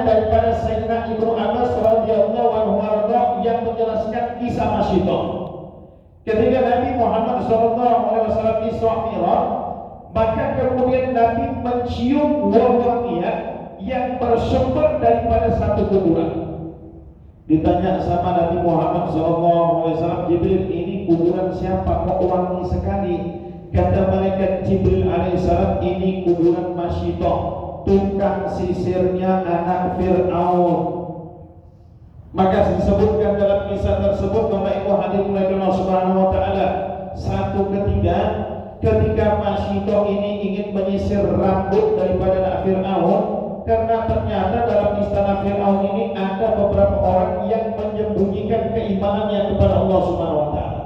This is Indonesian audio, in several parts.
daripada Sayyidina Ibnu Abbas radhiyallahu anhu yang menjelaskan kisah Masyitah. Ketika Nabi Muhammad SAW Isra Mi'raj, maka kemudian Nabi mencium wangian yang bersumber daripada satu kuburan. Ditanya sama Nabi Muhammad SAW, Jibril, ini kuburan siapa? Kok wangi sekali? Kata malaikat Jibril alaihissalam, ini kuburan Masyitah, tukang sisirnya anak Fir'aun. Maka disebutkan dalam kisah tersebut, Bapak Ibu hadirin Allah Subhanahu wa taala, satu ketika Masyitah ini ingin menyisir rambut daripada anak Fir'aun, karena ternyata dalam istana Fir'aun ini ada beberapa orang yang menyembunyikan keimanannya kepada Allah Subhanahu wa taala.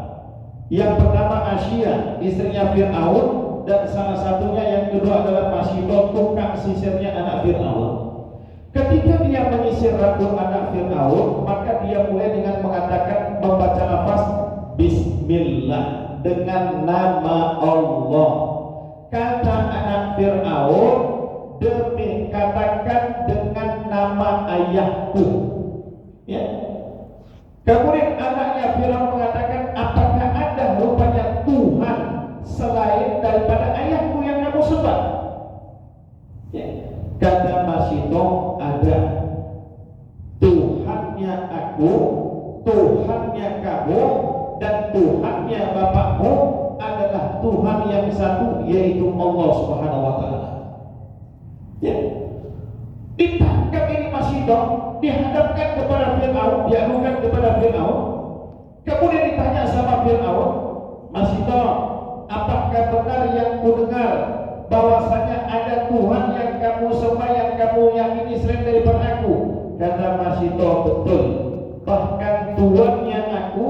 Yang pertama Asya, istrinya Fir'aun, dan salah satunya yang kedua adalah Masyitah, tukang sisirnya anak Fir'aun. Ketika dia menyisir rambut anak Fir'aun, maka dia mulai dengan mengatakan, membaca lafaz Bismillah, dengan nama Allah. Kata anak Fir'aun, demi katakan dengan nama ayahku. Ya. Kemudian anaknya Fir'aun mengatakan, apakah ada rupanya Tuhan selain daripada ayahku yang kamu sembah? Ya. Kata Masyitah, ada. Tuhannya aku, Tuhannya kamu, dan Tuhannya bapakmu adalah Tuhan yang satu, yaitu Allah Subhanahu wa taala. Ya. Ditangkap ini Masyitah, dihadapkan kepada Fir'aun, diadukan kepada Fir'aun. Kemudian ditanya sama Fir'aun, Masyitah, apakah benar yang kudengar bahwasanya ada Tuhan yang kamu sembah, yang kamu yakini selain daripada aku? Kata Masyitah, betul. Bahkan Tuhannya aku,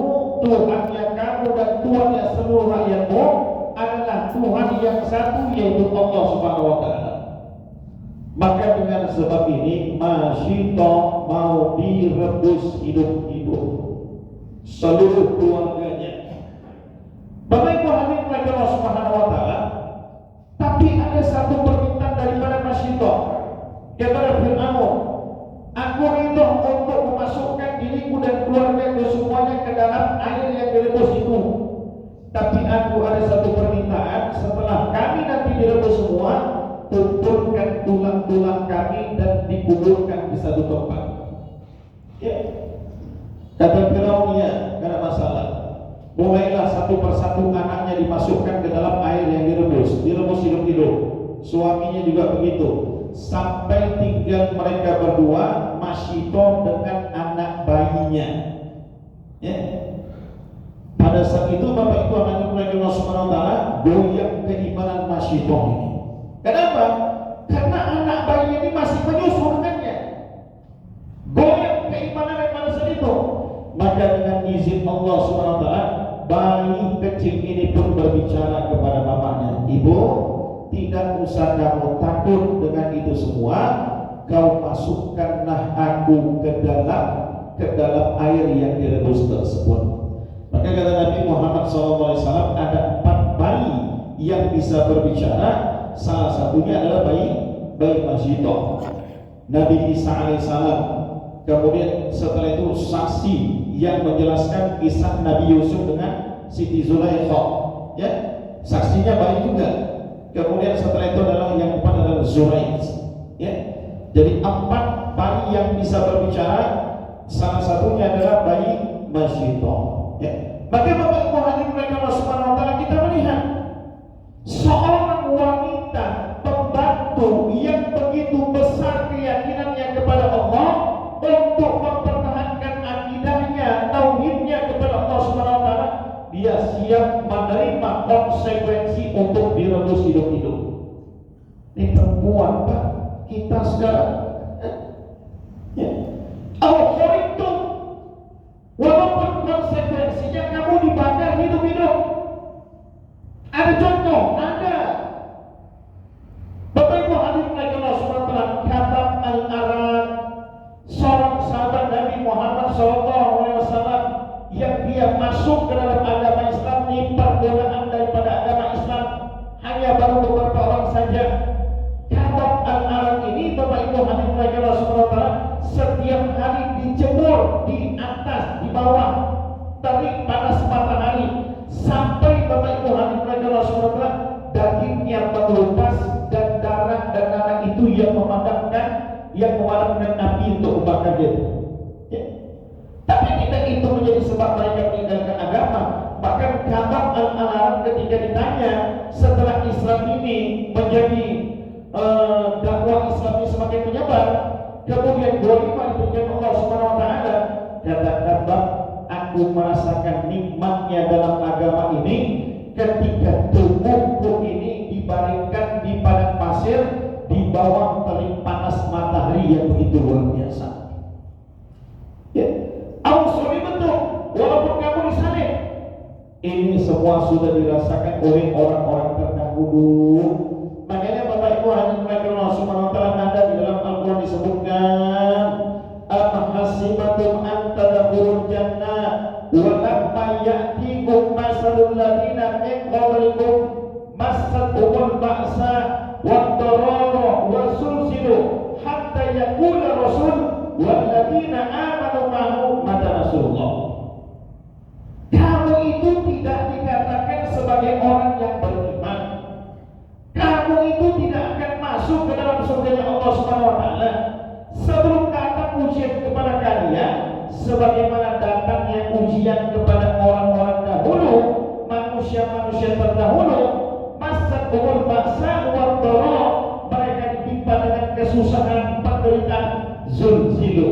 Tuhannya kamu, dan Tuhannya seluruh rakyatmu adalah Tuhan yang satu, yaitu Allah Subhanahu wa taala. Maka dengan sebab ini Masyitah mau direbus hidup-hidup seluruh keluarganya. Bapak Ibu hadirin Allah Subhanahu wa taala, tapi ada satu permintaan daripada Masyitah kepada Fir'aun, aku ridho untuk memasukkan diriku dan keluargaku semuanya ke dalam air yang direbus itu. Tapi aku ada satu permintaan, setelah kami nanti direbus semua, kumpulkan tulang-tulang kami dan dikuburkan di satu tempat. Ya. Kata Firaun, ya, tidak ada masalah. Mulailah satu persatu anaknya dimasukkan ke dalam air yang direbus hidup-hidup. Suaminya juga begitu. Sampai tinggal mereka berdua, Masyitah dengan anak bayinya. Ya. Pada saat itu Bapak Ibu Allah Subhanahu wa taala, goyang keimanan Masyitah ini. Kenapa? Karena anak bayi ini masih menyusu dengannya. Goyang keimanan pada saat itu. Maka dengan izin Allah SWT, bayi kecil ini pun berbicara kepada bapaknya, ibu, tidak usah kamu takut dengan itu semua. Kau masukkanlah aku ke dalam air yang direbus tersebut. Maka kata Nabi Muhammad SAW, ada 4 bayi yang bisa berbicara. Salah satunya adalah bayi Masyitah, Nabi Isa alaihissalam. Kemudian setelah itu saksi yang menjelaskan kisah Nabi Yusuf dengan Siti Zulaikha, ya, saksinya bayi juga. Kemudian setelah itu adalah yang keempat adalah Zuraid, ya. Jadi 4 bayi yang bisa berbicara, salah satunya adalah bayi Masyitah, ya. Maka Bapak Ibu hadirin Allah Subhanahu wa taala, kita melihat seorang wanita pembantu yang begitu besar keyakinannya kepada Allah untuk mempertahankan akidahnya, tauhidnya kepada Allah Subhanahu wa taala, dia siap menerima konsekuensi untuk direbus hidup-hidup. Ini perempuan, Pak, kita sekarang, ya. Al-Kharitum, walaupun konsekuensinya kamu dibakar hidup-hidup. Ada contoh, ada di atas, di bawah terik panas matahari, sampai Bapak Ibu hadirin Rasulullah, dagingnya mengelupas dan darah itu yang memadamkan api untuk membakar dia. Ya. Tapi tidak itu menjadi sebab mereka meninggalkan agama. Bahkan Ka'ab al-Ahbar ketika ditanya setelah Islam ini menjadi dakwah Islam ini semakin menyebar, kemudian ghanimah diberikan Allah Subhanahu wa taala, kata Ka'ab, aku merasakan nikmatnya dalam agama ini ketika tubuhku ini dibaringkan di padang pasir di bawah terik panas matahari yang begitu luar biasa. Ya, Ausuli betul, walaupun kamu disalib. Ini semua sudah dirasakan oleh orang-orang terdahulu. Makanya Bapak Ibu hadirin Allah Subhanahu wa taala, ada di dalam Al-Qur'an disebutkan, "Ahasibatum an tadkhulul jannah wa lamma ya'tikum masalul ladzina min qablikum massatuhumul ba'sa wad-dharara wa zulzilu hatta yaqula rasul wal ladzina amanu ma'ahu mata nasrullah." Kamu itu tidak dikatakan sebagai orang yang beriman. Kamu itu tidak akan masuk ke dalam surga Allah Subhanahu wa taala sebelum datang ujian kepada kalian sebagaimana datangnya ujian kepada orang-orang dahulu, manusia-manusia terdahulu. Masat umul ba'sa wa dharra, mereka ditimpa dengan kesusahan, penderitaan, zulzilu,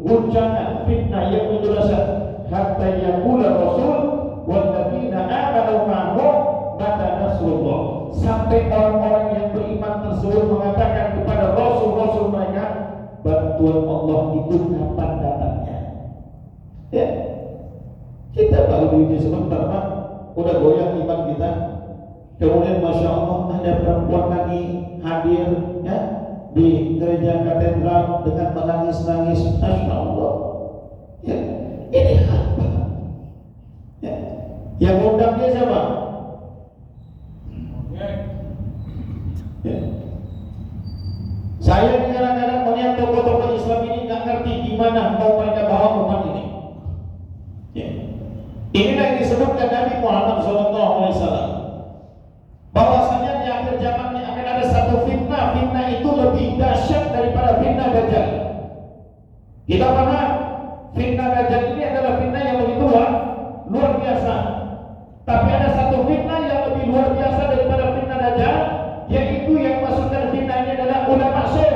guncangan, fitnah yang menjuraskan, hatta yaqula rasul wal ladzina amanu ma'ahu mata nasrullah, sampai orang-orang yang beriman tersebut mengatakan kepada rasul-rasul mereka, bantuan Allah itu kapan datangnya? Ya, kita baru diuji sebentar, Pak, udah goyang iman kita. Kemudian Masya Allah ada perempuan lagi hadir ya di gereja katedral dengan menangis-nangis. Masya Allah. Ya, ini apa? Ya, yang undang dia siapa? Ya. Saya kadang-kadang melihat tokoh-tokoh Islam ini nggak ngerti gimana mau mereka bawa umat ini. Ya. Inilah yang disebutkan Nabi Muhammad SAW, bahwasanya di akhir zaman ini akan ada satu fitnah. Fitnah itu lebih dahsyat daripada fitnah Dajjal. Kita paham, fitnah Dajjal ini adalah fitnah yang lebih luar biasa. Tapi ada satu fitnah yang lebih luar biasa daripada fitnah Dajjal, yaitu yang masukkan fitnah ini adalah ulama syekh,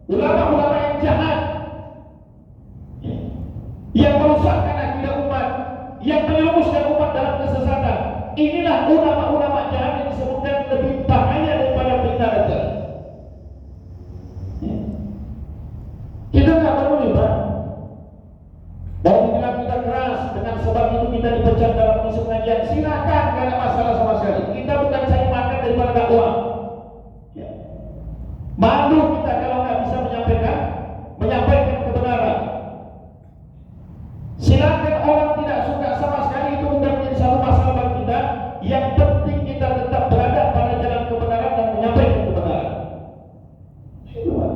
ulama-ulama yang jahat, yang merusakkan akidah umat, yang menyerumuskan umat dalam kesesatan. Inilah ulama-ulama jahat yang disebutkan lebih bahaya daripada fitnah Dajjal. Kita nggak peduli, Pak. Mau dibilang kita keras, dengan sebab itu kita dipecat dalam musim pengajian, silakan, nggak ada masalah sama sekali. Kita bukan cari makan daripada dakwah. Ya. Malu kita kalau nggak bisa menyampaikan kebenaran. Silakan, orang tidak suka sama sekali, itu bukan menjadi satu masalah bagi kita. Yang penting kita tetap berada pada jalan kebenaran dan menyampaikan kebenaran. Itu, Pak.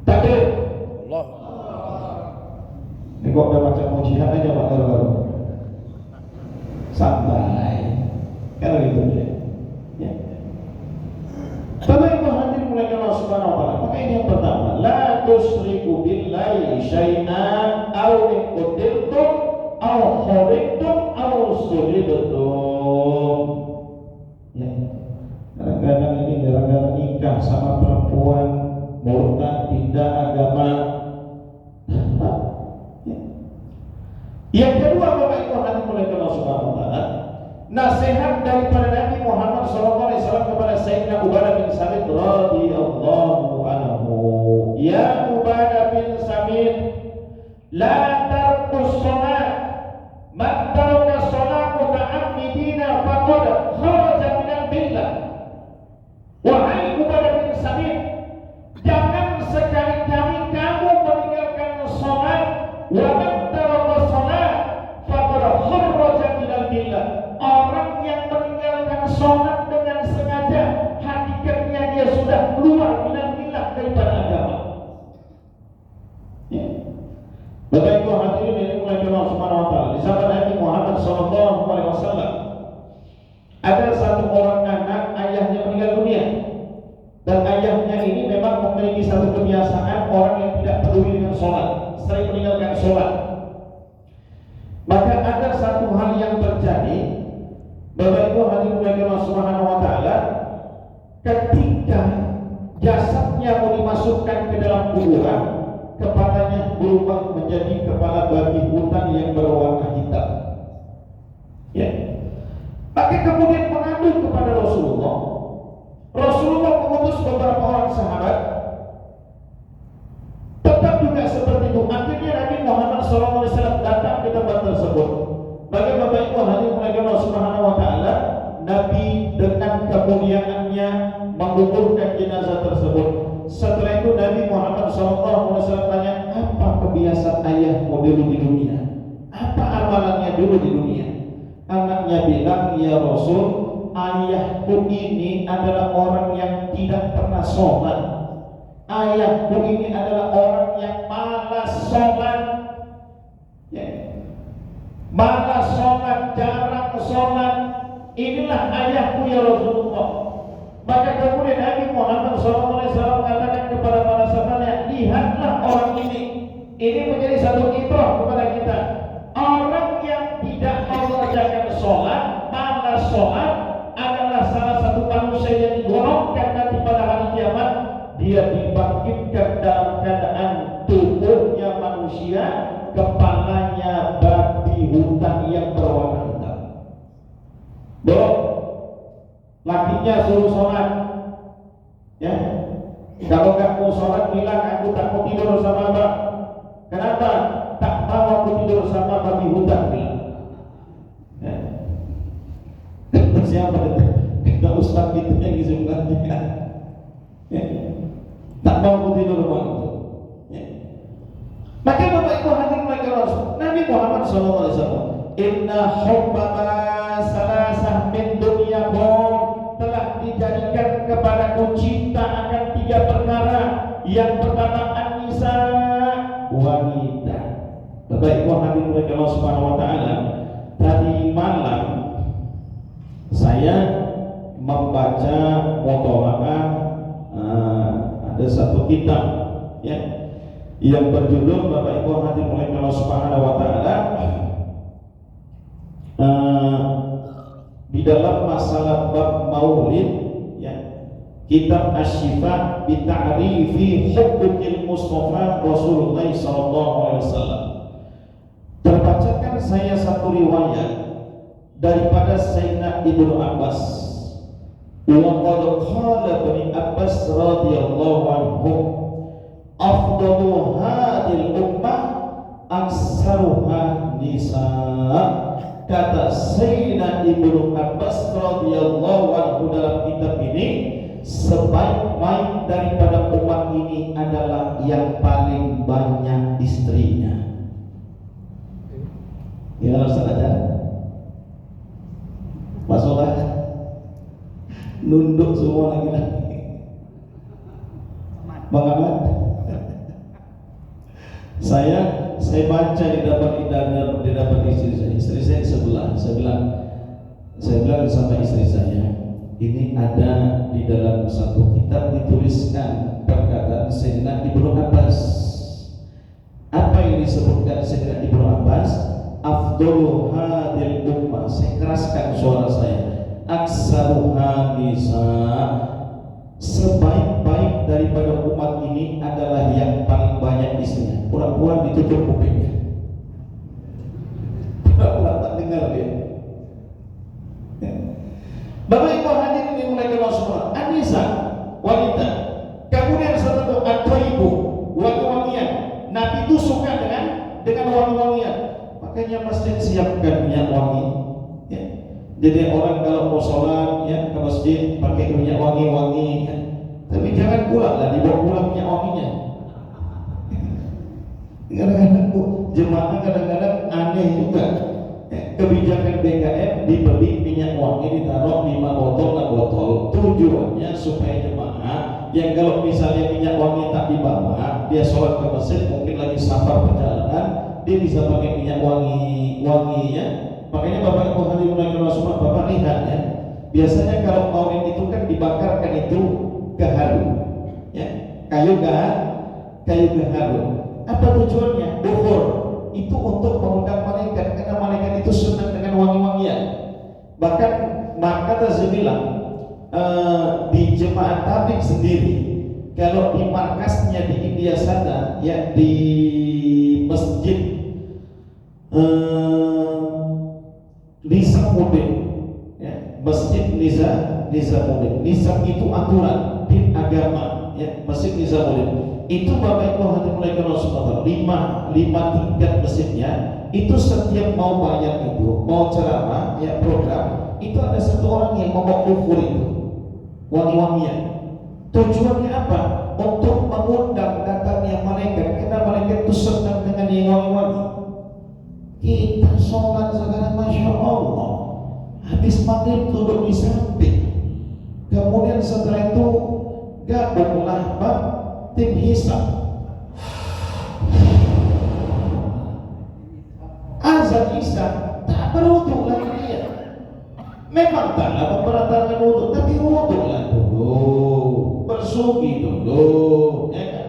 Takbir. Allah. Ini kok udah macam mau jihad aja, Pak, baru-baru. Santai. Kalau gitu ya. Bapak Ibu hadirin mulai Allah Subhanahu wa taala. Maka ini yang pertama, la tusyriku billahi syai'an aw in qutiltum aw kharajtum aw sulibtum. Ya. Kadang-kadang ini gara-gara nikah sama perempuan murtad, pindah agama. Yang kedua, Bapak Ibu hadirin mulai Allah Subhanahu wa taala, nasihat daripada Nabi Muhammad SAW kepada Sayyidina Ubadah bin Samit radhiyallahu anhu. Ya Ubadah bin Samit, la tarkus salat, man taraka salat muta'ammidina faqad kharaja minal billah. Wahai Ubadah bin Samit, jangan sekali-kali kamu meninggalkan salat, wa man taraka salat faqad kharaja minal billah. Orang yang meninggalkan sholat dengan sengaja, hakikatnya dia sudah keluar minal billah daripada agama. Ya. Bapak Ibu hadirin yang dimulai Allah Subhanahu wa taala, di zaman Nabi Muhammad sallallahu alaihi wasallam ada satu orang anak ayahnya meninggal dunia. Dan ayahnya ini memang memiliki satu kebiasaan orang yang tidak peduli dengan sholat, sering meninggalkan sholat. Maka ada satu hal yang terjadi, Bapak Ibu hadirin Allah Subhanahu wa taala, ketika jasadnya mau dimasukkan ke dalam kuburan, kepalanya berubah menjadi kepala babi hutan yang berwarna hitam. Ya. Maka kemudian mengadu kepada Rasulullah. Rasulullah mengutus beberapa orang sahabat, tetap juga seperti itu. Akhirnya Nabi Muhammad SAW datang ke tempat tersebut. Bagi Bapak Ibu hadirin Allah Subhanahu wa taala, Nabi dengan kemuliaannya menguburkan jenazah tersebut. Setelah itu Nabi Muhammad SAW tanya, apa kebiasaan ayahmu dulu di dunia? Apa amalannya dulu di dunia? Anaknya bilang, ya Rasul, ayahku ini adalah orang yang tidak pernah sholat. Ayahku ini adalah orang yang malas sholat, ya. Malas sholat, jarang sholat. Inilah ayahku ya Rasulullah. Maka kemudian Nabi Muhammad SAW mengatakan kepada para sahabatnya, lihatlah orang ini. Ini menjadi satu ibrah kepada kita. Orang yang tidak mau mengerjakan sholat, malas sholat, adalah salah satu manusia yang digolongkan nanti pada hari kiamat. Dia dibangkitkan dalam keadaan tubuhnya manusia, kepalanya babi hutan yang berwarna hitam. Dok, lakinya suruh sholat, ya. Kalau nggak mau sholat bilang aku tak mau tidur sama abang. Kenapa? Tak mau aku tidur sama babi hutan, bilang. Ya. Siapa itu? Kita ustaz itu yang sebenarnya. Ya. Tak mau aku tidur sama itu. Ya. Maka Bapak Ibu hadirin Rasul, Nabi Muhammad SAW, inna hubbama salasah min dunyakum, telah dijadikan kepadaku cinta akan 3 perkara. Yang pertama an-nisa, wanita. Bapak Ibu hadirin Allah Subhanahu wa taala, tadi malam saya membaca mutola'ah ada satu kitab, ya, yang berjudul, Bapak Ibu hadirin Allah Subhanahu wa taala, di dalam masalah bab maulid, ya, kitab Asy-Syifa bi ta'rifi huquqil Mustafa Rasulullah sallallahu alaihi wasallam. Terbacakan saya satu riwayat daripada Sayyidina Ibnu Abbas. Wa qad qala Ibnu Abbas radhiyallahu anhu, afdalu hadhil ummah aktsaruha nisa. Kata Sayyidina Ibnu Abbas radhiyallahu anhu dalam kitab ini, sebaik-baik daripada umat ini adalah yang paling banyak istrinya. Gimana Ustaz aja? Masuklah, nunduk semua lagi-lagi. Bang Ahmad, saya baca di dapat istri saya sebelah. Saya bilang sama istri saya, ini ada di dalam satu kitab dituliskan perkataan Sayyidina Ibnu Abbas. Apa yang disebutkan Sayyidina Ibnu Abbas? Afdalu hadil ummah. Saya keraskan suara saya. Aksaruha nisa. Sebaik-baik daripada umat ini adalah yang paling banyak istrinya. Pura-pura ditutup kupingnya, pura-pura tak dengar dia. Ya. Bapak Ibu hadirin yang mulai Allah semua, an-nisa, wanita. Kemudian satu at-thayyibu, wangi-wangian. Nabi itu suka dengan wangi-wangian. Makanya masjid siapkan minyak wangi. Ya. Jadi orang kalau mau sholat, ya, ke masjid pakai minyak wangi-wangi, ya. Tapi jangan pula lah dibawa pulang minyak wanginya. Kadang-kadang jemaah kadang-kadang aneh juga. Kebijakan BKM dibeli minyak wangi ditaruh 5 botol. Tujuannya supaya jemaah yang kalau misalnya minyak wangi tak dibawa, dia sholat ke masjid mungkin lagi safar perjalanan, dia bisa pakai minyak wangi ya. Makanya Bapak Ibu hadirin Rasulullah, Bapak lihat ya, biasanya kalau maulid itu kan dibakarkan itu gaharu ya, kayu gaharu. Apa tujuannya? Bukhur itu untuk mengundang malaikat, karena malaikat itu senang dengan wangi-wangian. Bahkan maka saya bilang di jemaat tabligh sendiri, kalau di markasnya di India sana ya, di masjid Nizamuddin ya, masjid Nizamuddin. Nizam itu aturan din agama ya, masjid Nizamuddin itu Bapak Ibu hadirin Rasulullah, 5 tingkat masjidnya itu. Setiap mau bayar itu, mau ceramah ya, program itu ada satu orang yang membawa bukhur itu wangi-wangian. Tujuannya apa? Untuk mengundang datangnya malaikat, karena malaikat itu senang dengan yang wangi-wangi. Kita sholat sekarang Masya Allah, habis maghrib duduk di samping, kemudian setelah itu gabunglah tim hisab, azan isya tak berwudu lagi dia. Memang taklah memberatkan wudu, tapi wudu lah dulu, bersuci dulu ya kan?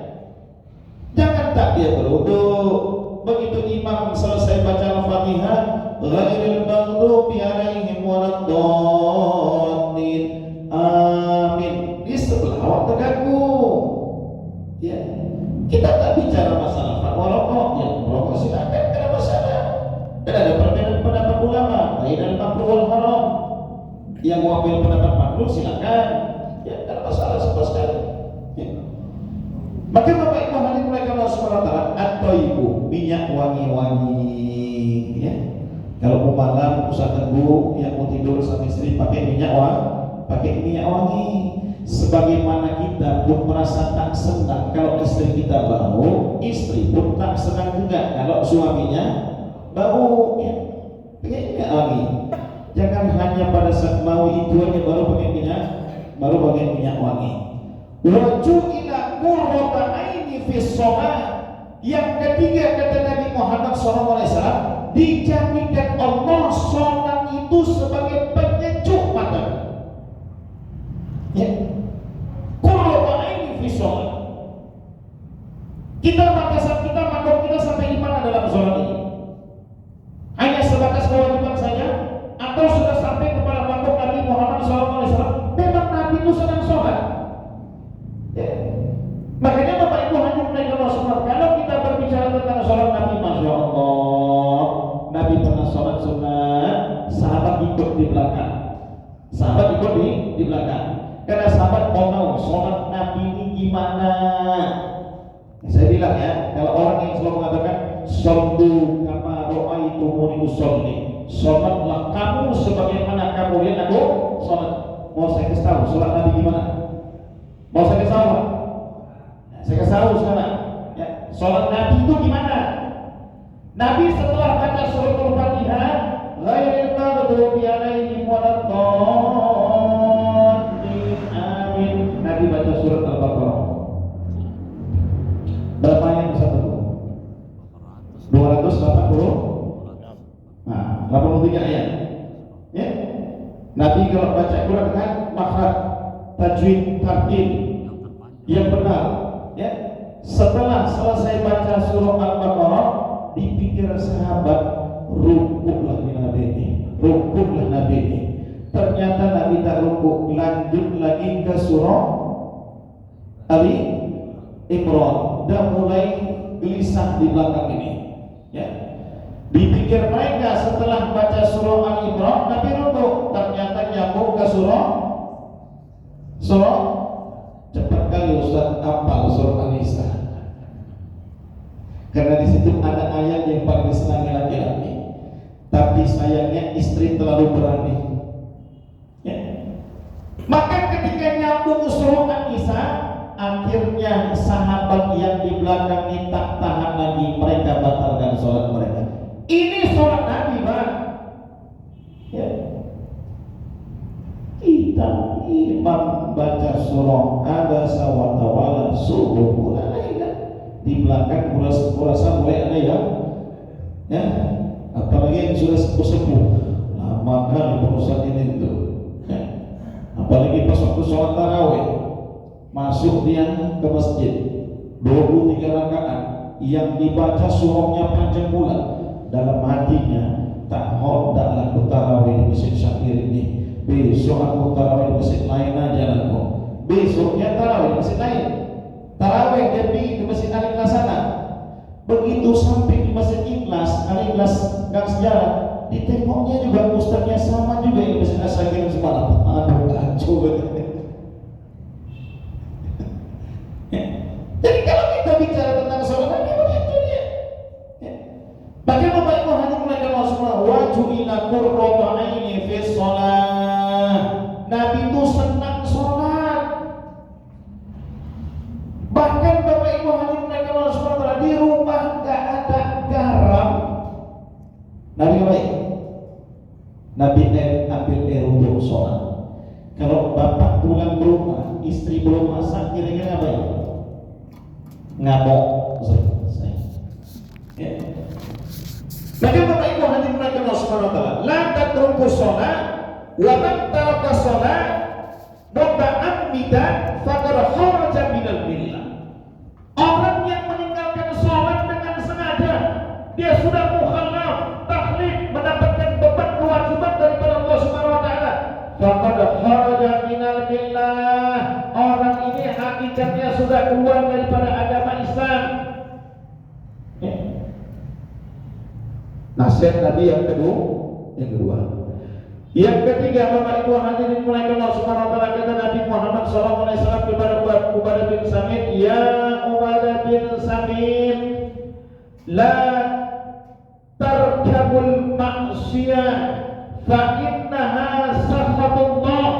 Jangan tak dia berwudu. Begitu imam selesai baca Al-Fatihah, ghairil maghdubi alaihim waladdallin, amin, di sebelah awak terganggu ya. Kita tak bicara masalah fatwa rokok ya, rokok silakan, tidak ada masalah. Dan ada perbedaan pendapat ulama, bainal makruh wal haram. Yang mau ambil pendapat makruh silakan ya, tidak ada masalah sama sekali ya. Maka Bapak Ibu hadirin Allah SWT, atau ibu minyak wangi-wangi ya. Kalau mau malam Ustaz Teguh yang mau tidur sama istri pakai minyak wangi. Sebagaimana kita pun merasa tak senang kalau istri kita bau, istri pun tak senang juga kalau suaminya bau ya. Pakai minyak wangi. Jangan hanya pada saat mau itu aja baru pakai minyak wangi. Waju'ila qurrata aini fis shalah. Yang ketiga kata Nabi Muhammad SAW, dijadikan Allah sholat itu sebagai penyejuk mata. Ya. Qurrata aini fis shalah. Kita sampai di mana dalam sholat ini? Hanya sebatas kewajiban saja, atau sudah sampai kepada makhluk Nabi Muhammad SAW? Memang Nabi itu sedang sholat. Ya. Makanya Bapak Ibu hadirin Rasulullah, kalau kita berbicara tentang sholat Nabi, Masya Allah, Nabi pernah sholat sunat, sahabat ikut di belakang. Karena sahabat mau tahu sholat Nabi ini gimana. Saya bilang ya, kalau orang yang selalu mengatakan shollu kama ra'aitumuni usolli, sholatlah kamu sebagaimana kamu lihat aku sholat. Mau saya kasih tahu sholat Nabi gimana? Mau saya kasih tahu? Saya kasih tahu sekarang ya, sholat Nabi itu gimana? Nabi setelah baca surat Al-Fatihah, ghairil maghdubi alaihim waladdallin, amin, Nabi baca surat Al-Baqarah. Berapa ayat satu? 280. Nah, 83 ayat. Ya. Nabi kalau baca Quran kan makhraj, tajwid, tartil yang benar. Ya. Setelah selesai baca surah Al-Baqarah, dipikir sahabat, rukuklah Nabi ini. Ternyata Nabi tak rukuk, lanjut lagi ke surah Ali Imran, dan mulai gelisah di belakang ini. Ya. Dipikir mereka setelah baca surah Ali Imran, Nabi rukuk, ternyata nyambung ke surah cepat kali Ustaz apal surah An-Nisa. Karena di situ ada ayat yang paling disenangi laki-laki, tapi sayangnya istri terlalu berani. Ya. Maka ketika nyambung surah An-Nisa, akhirnya sahabat yang di belakang ini tak tahan lagi, mereka batalkan sholat mereka. Ini sholat Nabi, Pak. Ya. Kita imam baca surah Abasa wa Tawalla subuh mulai kan? Di belakang kurasa mulai ada yang Ya, apalagi yang sudah sepuh-sepuh, lama kali urusan ini itu. Ya. Apalagi pas waktu sholat tarawih, masuk dia ke masjid 23 rakaat yang dibaca surahnya panjang pula, dalam hatinya tak hendaklah aku tarawih di masjid Syakir ini, besok aku tarawih di masjid lain aja aku. Besoknya tarawih di masjid lain, tarawih dia pergi ke masjid Al-Ikhlas sana. Begitu sampai di masjid Ikhlas, Al-Ikhlas Gang Sejarah, ditengoknya juga ustaznya sama juga di masjid Al-Syakir semalam. Aduh kacau banget. Jadi kalau kita bicara tentang sholat Nabi begitu dia. Bagaimana Bapak Ibu hadirin Allah semua, waju'ila qurratu aini fi sholat. Nabi itu senang sholat. Bahkan Bapak Ibu hadirin Allah semua, di rumah gak ada garam, Nabi baik. Nabi ambil air untuk sholat. Kalau bapak pulang ke rumah, istri belum masak, kira-kira apa ya? Ngamuk. Ya. Maka Bapak Ibu hadirin Allah Subhanahu wa taala, la tatruku shalah wa man taraka shalah muta'ammidan faqad kharaja minal millah. Orang yang meninggalkan sholat dengan sengaja, dia sudah mukhallaf, taklif, mendapatkan beban kewajiban daripada Allah Subhanahu wa taala. Faqad kharaja minal millah. Orang ini hakikatnya sudah keluar daripada agama Islam. Nasihat Nabi yang kedua. Yang ketiga, Bapak Ibu hadirin mulai Allah Subhanahu wa taala, kata Nabi Muhammad sallallahu alaihi wasallam kepada Ubadah bin Samit, ya Ubadah bin Samit, la tarkabul ma'siyah fa innaha sakhatullah.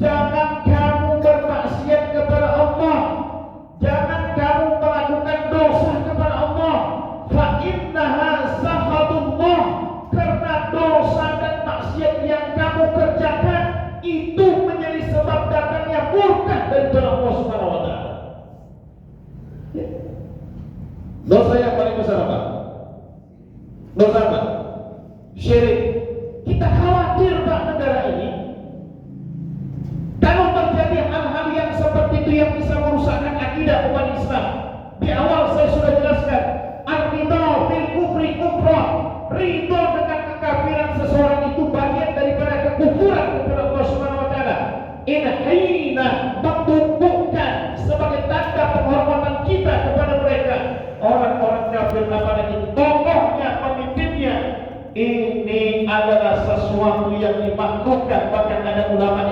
Jangan kamu bermaksiat kepada Allah, jangan kamu melakukan dosa kepada Allah. Fa innaha sakhatullah, karena dosa dan maksiat yang kamu kerjakan itu menjadi sebab datangnya murka daripada Allah Subhanahu wa taala. Dosa yang paling besar apa? Dosa apa? Syirik. Kita khawatir Pak negara ini kalau terjadi hal-hal yang seperti itu yang bisa merusakkan akidah umat Islam. Di awal saya sudah jelaskan, ar-ridha bil kufri kufrun. Ridha dengan kekafiran seseorang itu bagian daripada kekufuran kepada Allah Subhanahu wa taala. In hina membubuhkan sebagai tanda penghormatan kita kepada mereka. Orang-orang kafir apalagi tokohnya, pemimpinnya, ini adalah sesuatu yang dimaklumkan. Bahkan ada ulama